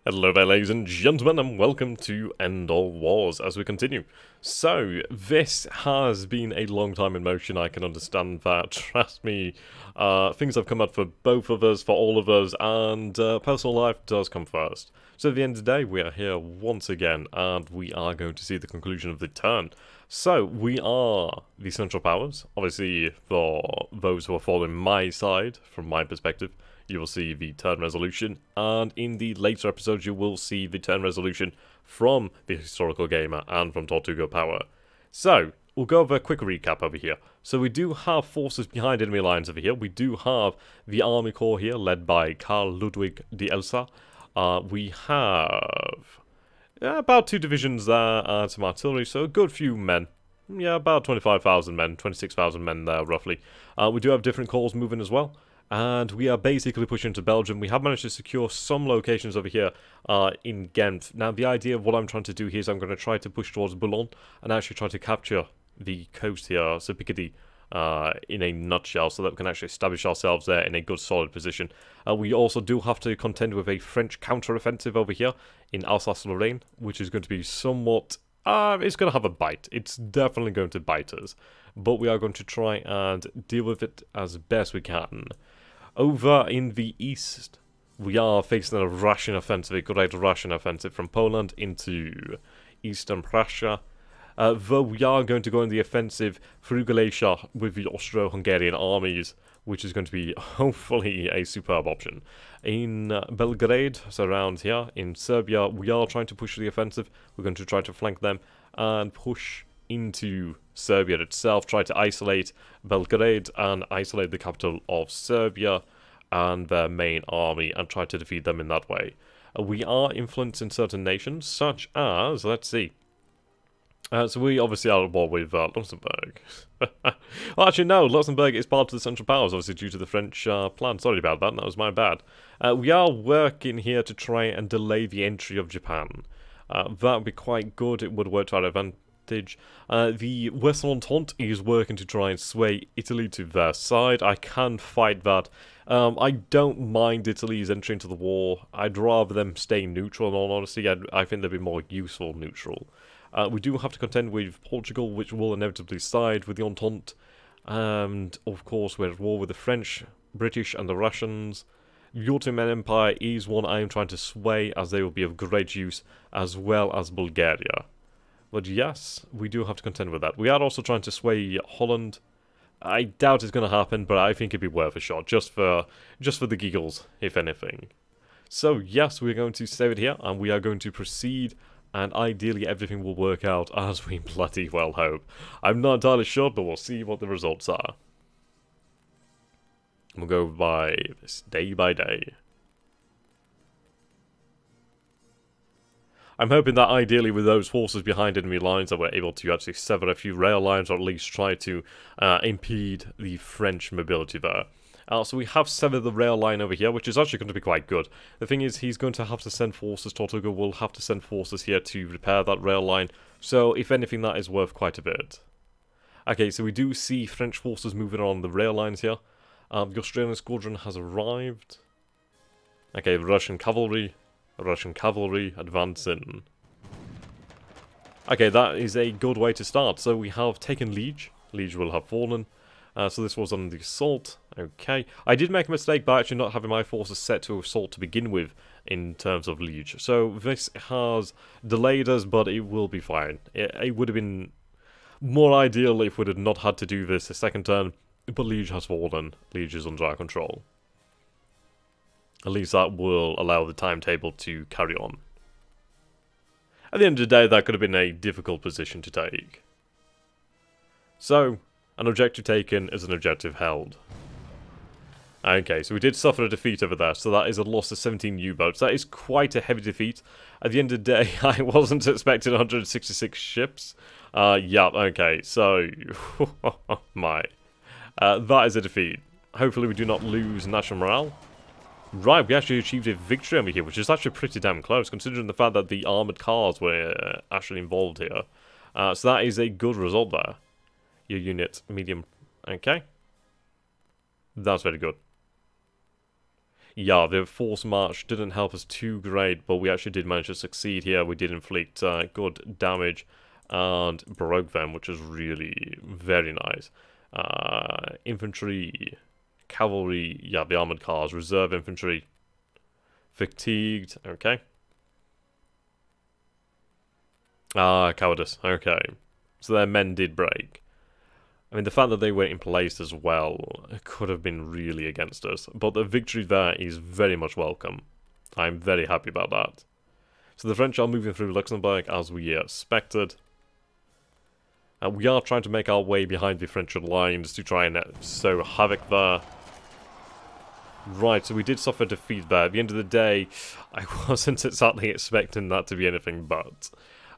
Hello there, ladies and gentlemen, and welcome to End All Wars as we continue. So, this has been a long time in motion, I can understand that. Trust me, things have come up for both of us, for all of us, and personal life does come first. So at the end of the day, we are here once again, and we are going to see the conclusion of the turn. So, we are the Central Powers. Obviously, for those who are following my side, from my perspective, you will see the turn resolution, and in the later episodes you will see the turn resolution from the Historical Gamer and from Tortuga Power. So, we'll go over a quick recap over here. So we do have forces behind enemy lines over here. We do have the Army Corps here, led by Karl Ludwig de Elsa. We have about 2 divisions there and some artillery, so a good few men. Yeah, about 25,000 men, 26,000 men there roughly. We do have different corps moving as well. And we are basically pushing to Belgium. We have managed to secure some locations over here in Ghent. Now, the idea of what I'm trying to do here is I'm going to try to push towards Boulogne and actually try to capture the coast here, so Picardy, in a nutshell, so that we can actually establish ourselves there in a good, solid position. We also do have to contend with a French counter-offensive over here in Alsace-Lorraine, which is going to be somewhat... it's going to have a bite. It's definitely going to bite us. But we are going to try and deal with it as best we can. Over in the east, we are facing a Russian offensive, a great Russian offensive from Poland into eastern Prussia. Though we are going to go in the offensive through Galicia with the Austro-Hungarian armies, which is going to be hopefully a superb option. In Belgrade, so around here, in Serbia, we are trying to push the offensive. We're going to try to flank them and push into Serbia itself, try to isolate Belgrade and isolate the capital of Serbia and their main army and try to defeat them in that way. We are influencing certain nations, such as, let's see, so we obviously are at war with Luxembourg. Well, actually no, Luxembourg is part of the Central Powers, obviously due to the French plan. Sorry about that, that was my bad. We are working here to try and delay the entry of Japan. That would be quite good, it would work to our advantage. The Western Entente is working to try and sway Italy to their side. I can fight that. I don't mind Italy's entry into the war. I'd rather them stay neutral, in all honesty. I think they'd be more useful neutral. We do have to contend with Portugal, which will inevitably side with the Entente. And, of course, we're at war with the French, British, and the Russians. The Ottoman Empire is one I am trying to sway, as they will be of great use, as well as Bulgaria. But yes, we do have to contend with that. We are also trying to sway Holland. I doubt it's going to happen, but I think it'd be worth a shot, just for the giggles, if anything. So yes, we're going to save it here, and we are going to proceed, and ideally everything will work out as we bloody well hope. I'm not entirely sure, but we'll see what the results are. We'll go by this day by day. I'm hoping that ideally with those forces behind enemy lines that we're able to actually sever a few rail lines or at least try to impede the French mobility there. So we have severed the rail line over here, which is actually going to be quite good. The thing is, he's going to have to send forces, Tortuga will have to send forces here to repair that rail line. So if anything, that is worth quite a bit. Okay, so we do see French forces moving on the rail lines here. The Australian squadron has arrived. Okay, Russian cavalry advancing. Okay, that is a good way to start. So we have taken Liege. Liege will have fallen. So this was on the assault. Okay. I did make a mistake by actually not having my forces set to assault to begin with in terms of Liege. So this has delayed us, but it will be fine. It would have been more ideal if we had not had to do this a second turn, but Liege has fallen. Liege is under our control. At least that will allow the timetable to carry on. At the end of the day, that could have been a difficult position to take. So, an objective taken is an objective held. Okay, so we did suffer a defeat over there, so that is a loss of 17 U-boats. That is quite a heavy defeat. At the end of the day, I wasn't expecting 166 ships. Yeah, okay, so... my. That is a defeat. Hopefully we do not lose national morale. Right, we actually achieved a victory over here, which is actually pretty damn close, considering the fact that the armoured cars were actually involved here. So that is a good result there. Your unit, medium, okay. That's very good. Yeah, the force march didn't help us too great, but we actually did manage to succeed here. We did inflict good damage and broke them, which is really very nice. Infantry, cavalry, yeah, the armored cars, reserve infantry, fatigued, okay. Cowardice, okay. So their men did break. I mean, the fact that they were in place as well could have been really against us. But the victory there is very much welcome. I'm very happy about that. So the French are moving through Luxembourg as we expected. We are trying to make our way behind the French lines to try and sow havoc there. Right, so we did suffer defeat there. At the end of the day, I wasn't exactly expecting that to be anything but.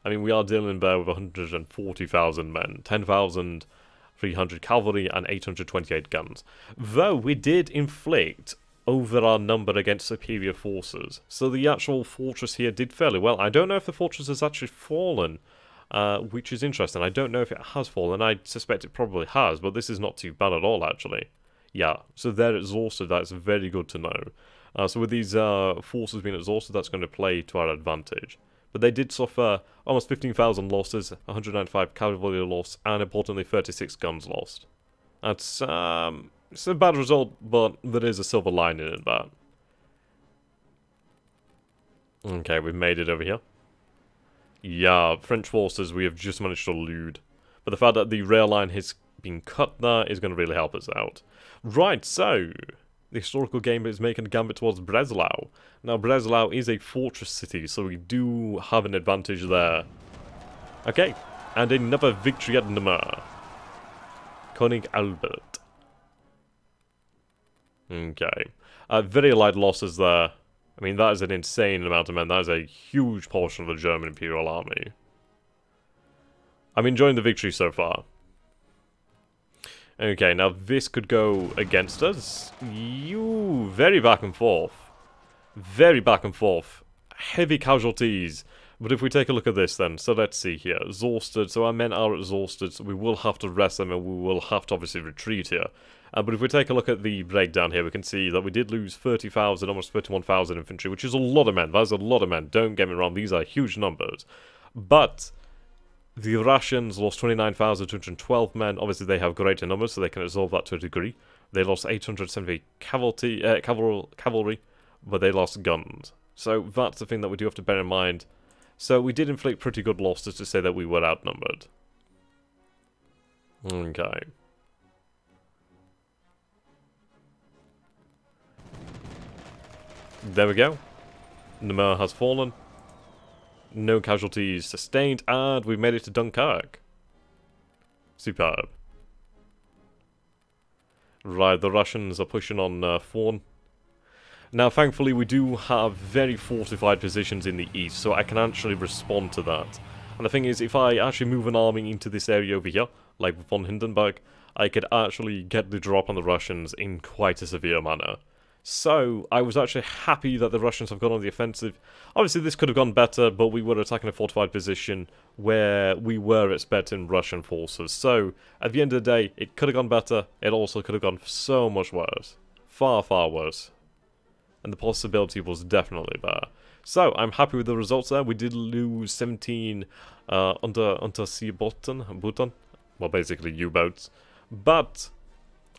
I mean, we are dealing there with 140,000 men, 10,300 cavalry, and 828 guns. Though we did inflict over our number against superior forces. So the actual fortress here did fairly well. I don't know if the fortress has actually fallen, which is interesting. I don't know if it has fallen. I suspect it probably has, but this is not too bad at all, actually. Yeah, so they're exhausted. That's very good to know. So with these forces being exhausted, that's going to play to our advantage. But they did suffer almost 15,000 losses, 195 cavalry loss, and importantly 36 guns lost. That's it's a bad result, but there is a silver lining in that. Okay, we've made it over here. Yeah, French forces we have just managed to elude. But the fact that the rail line has been cut there is going to really help us out. Right, so the historical game is making a gambit towards Breslau. Now, Breslau is a fortress city, so we do have an advantage there. Okay, and another victory at Namur. König Albert. Okay. Very light losses there. I mean, that is an insane amount of men. That is a huge portion of the German Imperial Army. I'm enjoying the victory so far. Okay, now this could go against us. Very back and forth. Very back and forth. Heavy casualties. But if we take a look at this then, so let's see here. Exhausted, so our men are exhausted, so we will have to rest them and we will have to obviously retreat here. But if we take a look at the breakdown here, we can see that we did lose 30,000, almost 31,000 infantry, which is a lot of men. That is a lot of men, don't get me wrong, these are huge numbers. But the Russians lost 29,212 men. Obviously, they have greater numbers, so they can absorb that to a degree. They lost 870 cavalry, but they lost guns. So that's the thing that we do have to bear in mind. So we did inflict pretty good losses to say that we were outnumbered. Okay. There we go. Namur has fallen. No casualties sustained, and we've made it to Dunkirk. Superb. Right, the Russians are pushing on Thorn. Now, thankfully, we do have very fortified positions in the east, so I can actually respond to that. And the thing is, if I actually move an army into this area over here, like von Hindenburg, I could actually get the drop on the Russians in quite a severe manner. So, I was actually happy that the Russians have gone on the offensive. Obviously, this could have gone better, but we were attacking a fortified position where we were expecting Russian forces. So, at the end of the day, it could have gone better. It also could have gone so much worse. Far, far worse. And the possibility was definitely there. So, I'm happy with the results there. We did lose 17 undersea Bhutan. Well, basically U-boats. But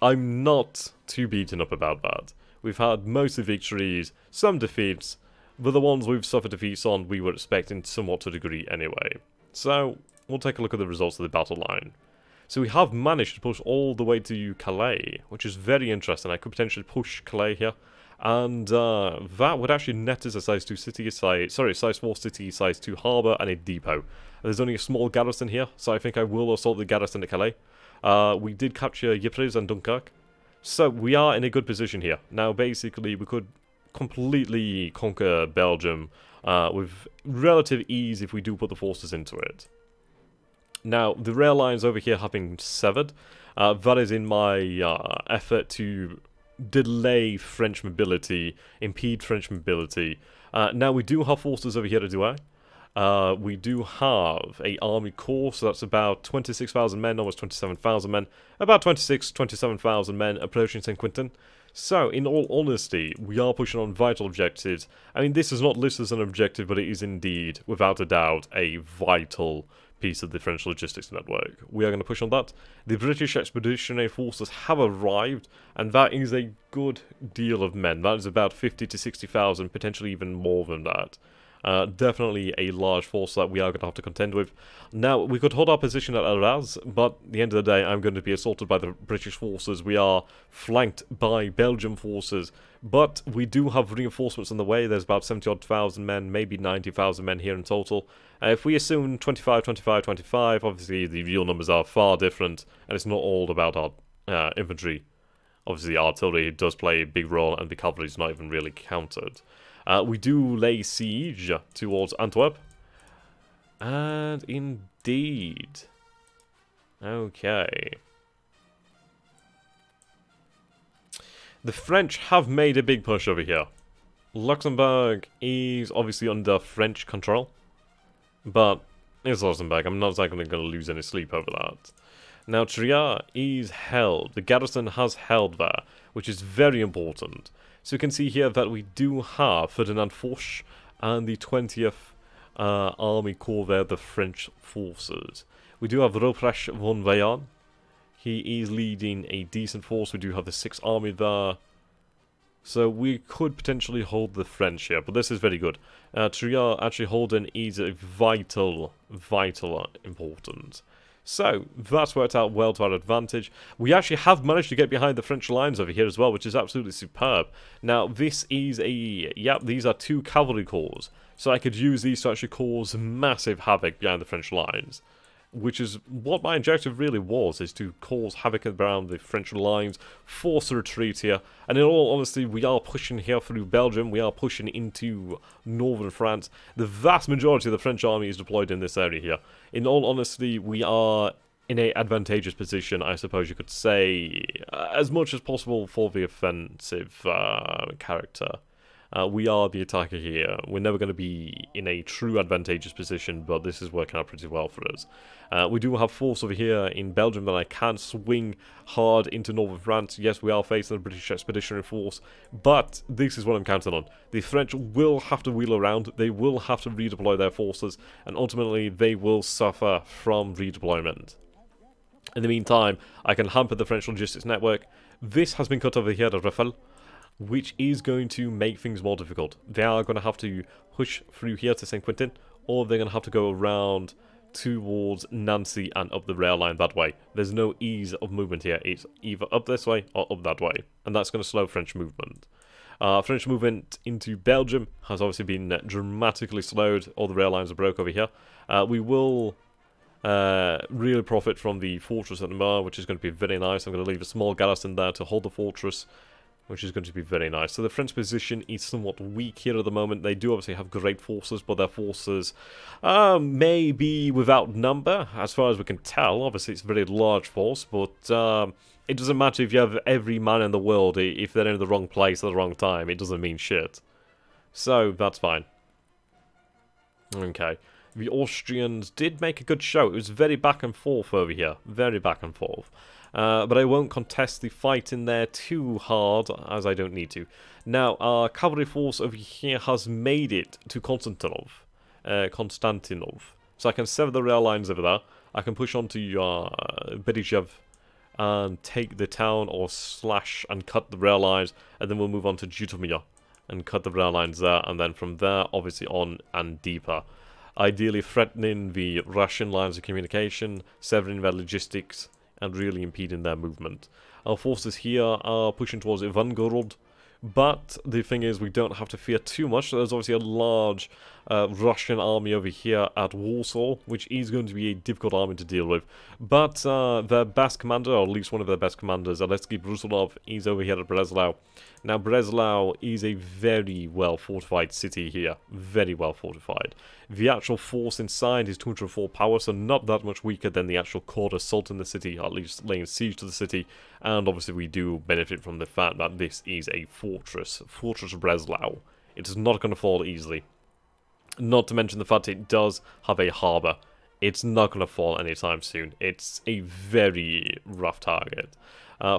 I'm not too beaten up about that. We've had mostly victories, some defeats, but the ones we've suffered defeats on we were expecting somewhat to a degree anyway. So, we'll take a look at the results of the battle line. So we have managed to push all the way to Calais, which is very interesting. I could potentially push Calais here. And that would actually net us a size 2 city, size 4 city, size 2 harbour, and a depot. There's only a small garrison here, so I think I will assault the garrison at Calais. We did capture Ypres and Dunkirk. So we are in a good position here. Now basically we could completely conquer Belgium with relative ease if we do put the forces into it. Now the rail lines over here have been severed. That is in my effort to delay French mobility, impede French mobility. Now we do have forces over here to Douai. We do have a army corps, so that's about 26,000 men, almost 27,000 men. About 27,000 men approaching St. Quentin. So, in all honesty, we are pushing on vital objectives. I mean, this is not listed as an objective, but it is indeed, without a doubt, a vital piece of the French logistics network. We are going to push on that. The British Expeditionary Forces have arrived, and that is a good deal of men. That is about 50 to 60,000, potentially even more than that. Definitely a large force that we are going to have to contend with. Now, we could hold our position at Arras, but at the end of the day, I'm going to be assaulted by the British forces. We are flanked by Belgian forces, but we do have reinforcements on the way. There's about 70-odd thousand men, maybe 90,000 men here in total. If we assume 25, 25, 25, obviously the real numbers are far different, and it's not all about our infantry. Obviously, artillery does play a big role, and the cavalry is not even really counted. We do lay siege towards Antwerp. And indeed. Okay. The French have made a big push over here. Luxembourg is obviously under French control. But it's Luxembourg. I'm not exactly going to lose any sleep over that. Now, Trier is held. The garrison has held there, which is very important. So you can see here that we do have Ferdinand Foch and the 20th Army Corps there, the French forces. We do have Ruprecht von Weyen. He is leading a decent force. We do have the 6th Army there. So we could potentially hold the French here, but this is very good. Trier actually holding is a vital importance. So, that's worked out well to our advantage. We actually have managed to get behind the French lines over here as well, which is absolutely superb. Now, this is these are 2 cavalry corps. So I could use these to actually cause massive havoc behind the French lines. Which is what my objective really was, is to cause havoc around the French lines, force a retreat here. And in all honesty, we are pushing here through Belgium, we are pushing into northern France. The vast majority of the French army is deployed in this area here. In all honesty, we are in an advantageous position, I suppose you could say, as much as possible for the offensive character. We are the attacker here. We're never going to be in a true advantageous position, but this is working out pretty well for us. We do have force over here in Belgium that I can swing hard into northern France. Yes, we are facing the British Expeditionary Force, but this is what I'm counting on. The French will have to wheel around, they will have to redeploy their forces, and ultimately they will suffer from redeployment. In the meantime, I can hamper the French logistics network. This has been cut over here to Rafale, which is going to make things more difficult. They are going to have to push through here to St. Quentin, or they're going to have to go around towards Nancy and up the rail line that way. There's no ease of movement here. It's either up this way or up that way, and that's going to slow French movement. French movement into Belgium has obviously been dramatically slowed. All the rail lines are broke over here. We will really profit from the fortress at Namur, which is going to be very nice. I'm going to leave a small garrison there to hold the fortress, which is going to be very nice. So the French position is somewhat weak here at the moment. They do obviously have great forces, but their forces may be without number, as far as we can tell. Obviously, it's a very large force, but it doesn't matter if you have every man in the world. If they're in the wrong place at the wrong time, it doesn't mean shit. So, that's fine. Okay. The Austrians did make a good show. It was very back and forth over here. Very back and forth. But I won't contest the fight in there too hard, as I don't need to. Now, our cavalry force over here has made it to Konstantinov. So I can sever the rail lines over there. I can push on to Beryshev and take the town, or slash and cut the rail lines, and then we'll move on to Zhytomyr and cut the rail lines there, and then from there, obviously on and deeper. Ideally threatening the Russian lines of communication, severing their logistics, and really impeding their movement. Our forces here are pushing towards Ivangorod, but the thing is, we don't have to fear too much. There's obviously a large Russian army over here at Warsaw, which is going to be a difficult army to deal with. But their best commander, or at least one of their best commanders, Alexei Brusilov, is over here at Breslau. Now, Breslau is a very well-fortified city here. Very well-fortified. The actual force inside is 204 power, so not that much weaker than the actual court assault in the city, at least laying siege to the city. And obviously we do benefit from the fact that this is a fortress. Fortress Breslau. It is not going to fall easily. Not to mention the fact it does have a harbour. it's not going to fall anytime soon. It's a very rough target.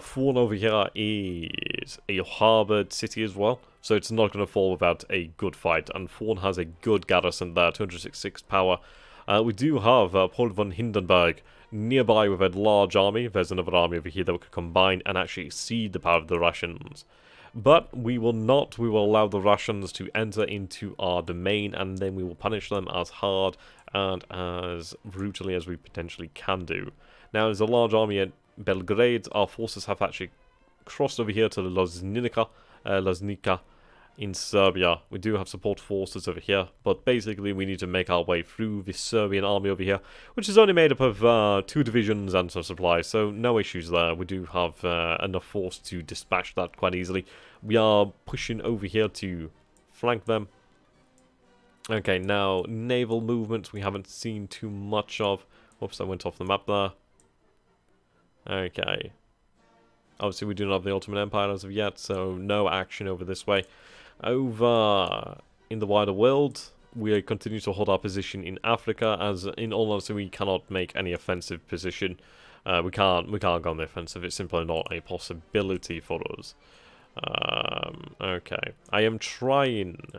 Thorn over here is a harbored city as well, so it's not going to fall without a good fight. And Thorn has a good garrison there, 266 power. We do have Paul von Hindenburg nearby with a large army. There's another army over here that we could combine and actually exceed the power of the Russians. But we will not. We will allow the Russians to enter into our domain, and then we will punish them as hard and as brutally as we potentially can do. Now, there's a large army at Belgrade. Our forces have actually crossed over here to Loznica in Serbia. We do have support forces over here, but basically we need to make our way through the Serbian army over here, which is only made up of 2 divisions and some supplies, so no issues there. We do have enough force to dispatch that quite easily. We are pushing over here to flank them. Okay, now naval movements we haven't seen too much of. Whoops, I went off the map there. Okay. Obviously we do not have the Ottoman Empire as of yet, so no action over this way. Over in the wider world, we continue to hold our position in Africa, as in all honesty we cannot make any offensive position. We can't go on the offensive, it's simply not a possibility for us. Okay, I am trying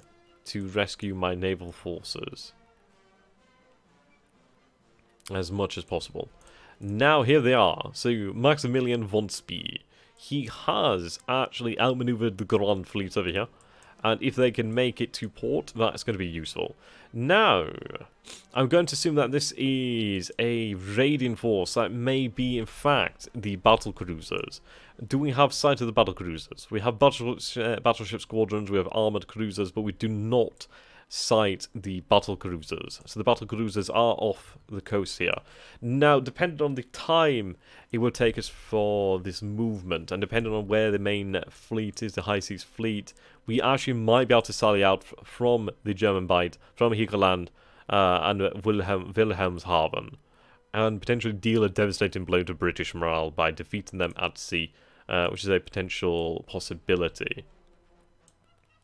to rescue my naval forces as much as possible. Now here they are. So Maximilian von Spee, he has actually outmaneuvered the Grand Fleet over here. And if they can make it to port, that's going to be useful. Now, I'm going to assume that this is a raiding force that may be, in fact, the battle cruisers. Do we have sight of the battle cruisers? We have battleship squadrons, we have armoured cruisers, but we do not sight the battle cruisers. So the battle cruisers are off the coast here. Now, depending on the time it will take us for this movement, and depending on where the main fleet is, the High Seas Fleet, we actually might be able to sally out from the German Bight, from Hiegerland and Wilhelmshaven, and potentially deal a devastating blow to British morale by defeating them at sea, which is a potential possibility.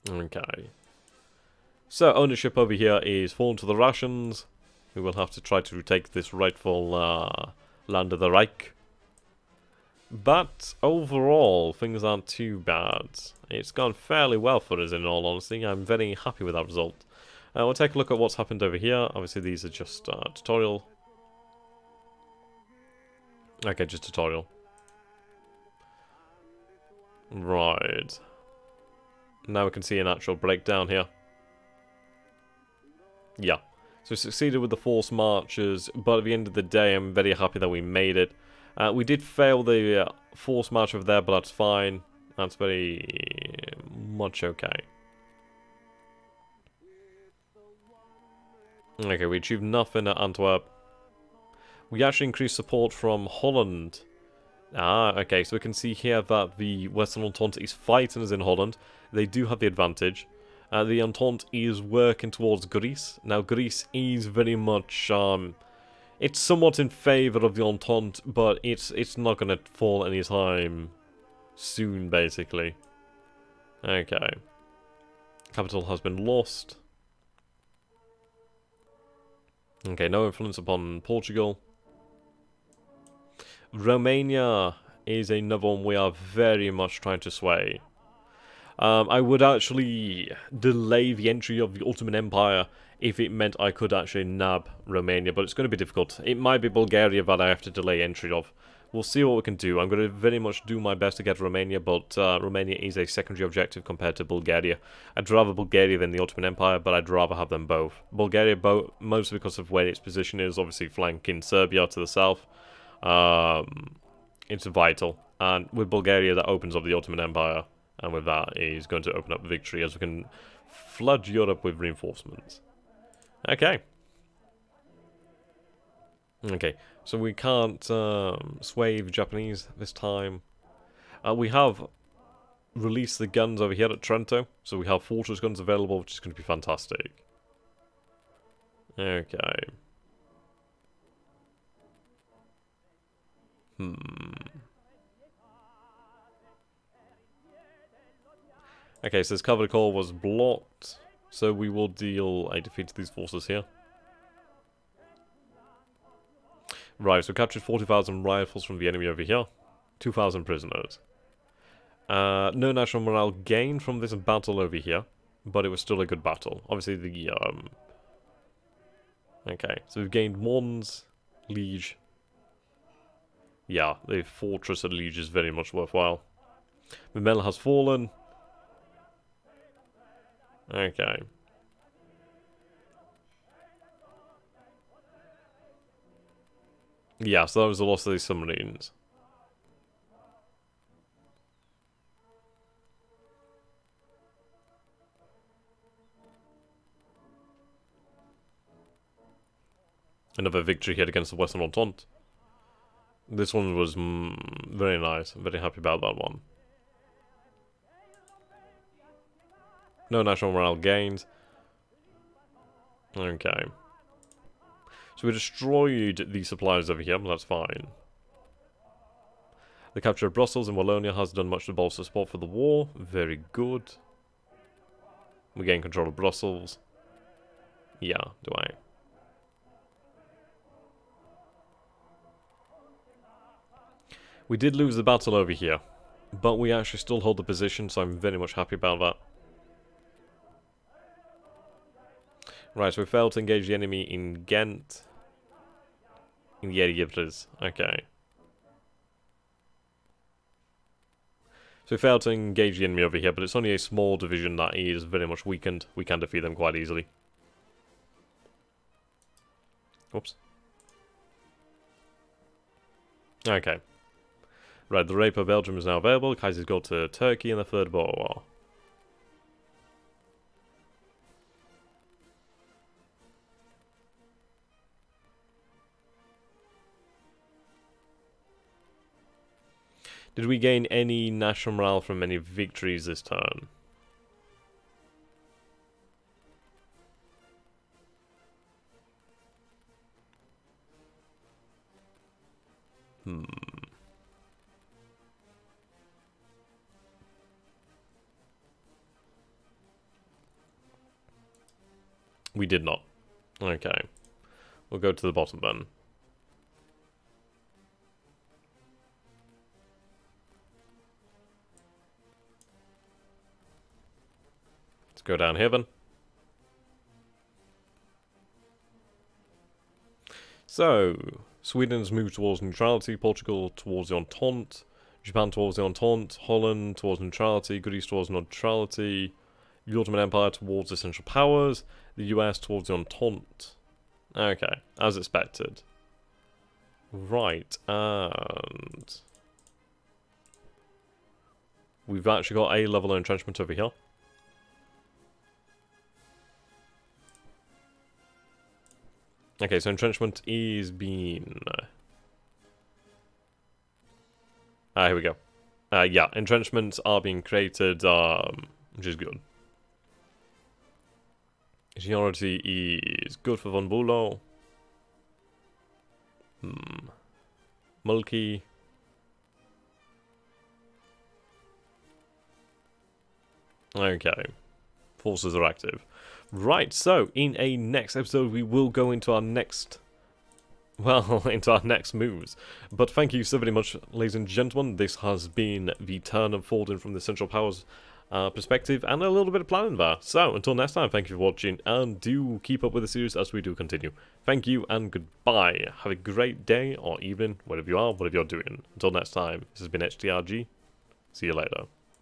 Okay. So, ownership over here is fallen to the Russians. We will have to try to retake this rightful land of the Reich. But, overall, things aren't too bad. It's gone fairly well for us, in all honesty. I'm very happy with that result. We'll take a look at what's happened over here. Obviously, these are just tutorial. Okay, just tutorial. Right. Now we can see an actual breakdown here. Yeah, so we succeeded with the forced marches, but at the end of the day, I'm very happy that we made it. We did fail the forced march over there, but that's fine. That's very much okay. Okay, we achieved nothing at Antwerp. We actually increased support from Holland. Ah, okay, so we can see here that the Western Entente is fighting us in Holland. They do have the advantage. The Entente is working towards Greece. Now, Greece is very much, it's somewhat in favour of the Entente, but it's not going to fall anytime soon, basically. Okay. Capital has been lost. Okay, no influence upon Portugal. Romania is another one we are very much trying to sway. I would actually delay the entry of the Ottoman Empire if it meant I could actually nab Romania, but it's going to be difficult. It might be Bulgaria that I have to delay entry of. We'll see what we can do. I'm going to very much do my best to get Romania, but Romania is a secondary objective compared to Bulgaria. I'd rather Bulgaria than the Ottoman Empire, but I'd rather have them both. Bulgaria, mostly because of where its position is, obviously flanking Serbia to the south. It's vital. And with Bulgaria, that opens up the Ottoman Empire. And with that, is going to open up victory as we can flood Europe with reinforcements. Okay. Okay, so we can't sway the Japanese this time. We have released the guns over here at Trento, so we have fortress guns available, which is going to be fantastic. Okay. Okay, so this cavalry corps was blocked, so we will deal a defeat to these forces here. Right, so captured 40,000 rifles from the enemy over here. 2,000 prisoners. No national morale gained from this battle over here, but it was still a good battle. Obviously the, okay, so we've gained Mons, Liege. Yeah, the fortress at Liege is very much worthwhile. Memel has fallen. Okay. Yeah, so that was the loss of these submarines. Another victory here against the Western Entente. This one was very nice. I'm very happy about that one. No national morale gained. Okay. So we destroyed the supplies over here, but that's fine. The capture of Brussels and Wallonia has done much to bolster support for the war. Very good. We gain control of Brussels. Yeah, do I? We did lose the battle over here, but we actually still hold the position, so I'm very much happy about that. Right, so we failed to engage the enemy in Ghent. In the Ageod, okay. So we failed to engage the enemy over here, but it's only a small division that is very much weakened. We can defeat them quite easily. Oops. Okay. Right, the rape of Belgium is now available. Kaiser's go to Turkey in the Third Boer War. Did we gain any national morale from any victories this turn? We did not. Okay. We'll go to the bottom then. Let's go down here then. So, Sweden's moved towards neutrality, Portugal towards the Entente, Japan towards the Entente, Holland towards neutrality, Greece towards neutrality, the Ottoman Empire towards the Central Powers, the US towards the Entente. Okay, as expected. Right, and we've actually got a level of entrenchment over here. Okay, so entrenchment is being... here we go. Yeah, entrenchments are being created, which is good. Seniority is good for Von Bülow. Mulkey. Okay. Forces are active. Right, so in a next episode we will go into our next... well, into our next moves. But thank you so very much, ladies and gentlemen. This has been the turn unfolding from the Central Powers perspective, and a little bit of planning there. So, until next time, thank you for watching, and do keep up with the series as we do continue. Thank you, and goodbye. Have a great day, or evening, whatever you are, whatever you're doing. Until next time, this has been XTRG. See you later.